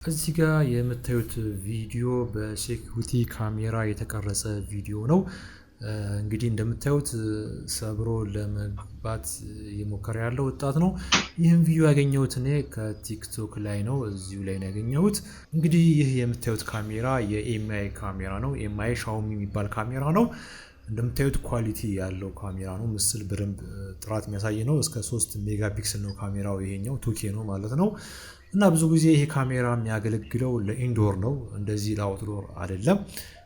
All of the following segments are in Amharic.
እዚህ ጋር የምታዩት ቪዲዮ በሴኩሪቲ ካሜራ የተቀረጸ ቪዲዮ ነው። እንግዲህ እንደምታዩት ሰብሮ ለመግባት እየሞከረ ያለው ወጣት ነው። ይህን ቪዲዮ ያገኘሁት እኔ ከቲክቶክ ላይ ነው፣ እዚሁ ላይ ነው ያገኘሁት። እንግዲህ ይህ የምታዩት ካሜራ የኤምአይ ካሜራ ነው። ኤምአይ ሻውሚ የሚባል ካሜራ ነው። እንደምታዩት ኳሊቲ ያለው ካሜራ ነው። ምስል በደንብ ጥራት የሚያሳይ ነው። እስከ 3 ሜጋ ፒክስል ነው ካሜራው። ይሄኛው ቱኬ ነው ማለት ነው። እና ብዙ ጊዜ ይሄ ካሜራ የሚያገለግለው ለኢንዶር ነው፣ እንደዚህ ለአውትዶር አይደለም።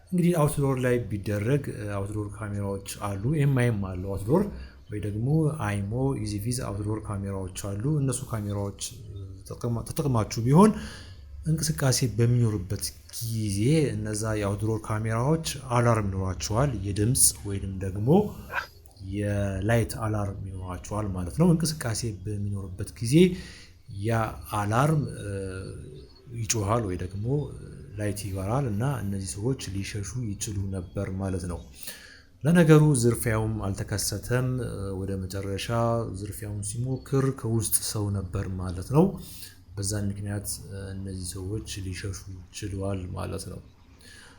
እንግዲህ አውትዶር ላይ ቢደረግ አውትዶር ካሜራዎች አሉ፣ ኤምአይም አለው አውትዶር፣ ወይ ደግሞ አይሞ ኢዚቪዝ አውትዶር ካሜራዎች አሉ። እነሱ ካሜራዎች ተጠቅማችሁ ቢሆን እንቅስቃሴ በሚኖርበት ጊዜ እነዛ የአውትዶር ካሜራዎች አላርም ይኖራቸዋል፣ የድምፅ ወይንም ደግሞ የላይት አላርም ይኖራቸዋል ማለት ነው። እንቅስቃሴ በሚኖርበት ጊዜ ያ አላርም ይጮሃል ወይ ደግሞ ላይት ይበራል እና እነዚህ ሰዎች ሊሸሹ ይችሉ ነበር ማለት ነው። ለነገሩ ዝርፊያውም አልተከሰተም። ወደ መጨረሻ ዝርፊያውን ሲሞክር ከውስጥ ሰው ነበር ማለት ነው። በዛን ምክንያት እነዚህ ሰዎች ሊሸሹ ችለዋል ማለት ነው።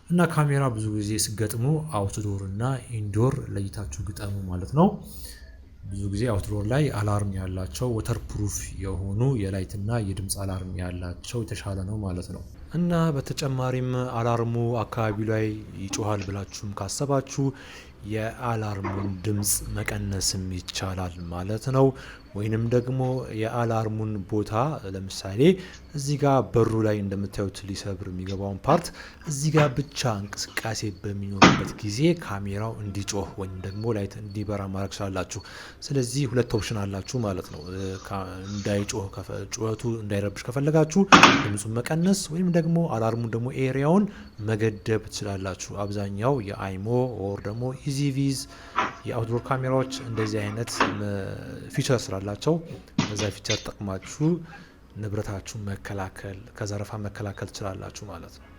እና ካሜራ ብዙ ጊዜ ሲገጥሙ አውትዶር እና ኢንዶር ለይታችሁ ግጠሙ ማለት ነው። ብዙ ጊዜ አውትዶር ላይ አላርም ያላቸው ወተር ፕሩፍ የሆኑ የላይት እና የድምፅ አላርም ያላቸው የተሻለ ነው ማለት ነው። እና በተጨማሪም አላርሙ አካባቢው ላይ ይጮሃል ብላችሁም ካሰባችሁ የአላርሙን ድምፅ መቀነስም ይቻላል ማለት ነው። ወይንም ደግሞ የአላርሙን ቦታ ለምሳሌ እዚህ ጋር በሩ ላይ እንደምታዩት ሊሰብር የሚገባውን ፓርት እዚህ ጋር ብቻ እንቅስቃሴ በሚኖርበት ጊዜ ካሜራው እንዲጮህ ወይም ደግሞ ላይት እንዲበራ ማድረግ ትችላላችሁ። ስለዚህ ሁለት ኦፕሽን አላችሁ ማለት ነው። እንዳይጮህ ጩኸቱ እንዳይረብሽ ከፈለጋችሁ ድምፁን መቀነስ ወይም ደግሞ አላርሙን ደግሞ ኤሪያውን መገደብ ትችላላችሁ። አብዛኛው የአይሞ ኦር ደግሞ ኢዚቪዝ የአውትዶር ካሜራዎች እንደዚህ አይነት ፊቸር ስላላቸው በዛ ፊቸር ጠቅማችሁ ንብረታችሁን መከላከል ከዘረፋ መከላከል ትችላላችሁ ማለት ነው።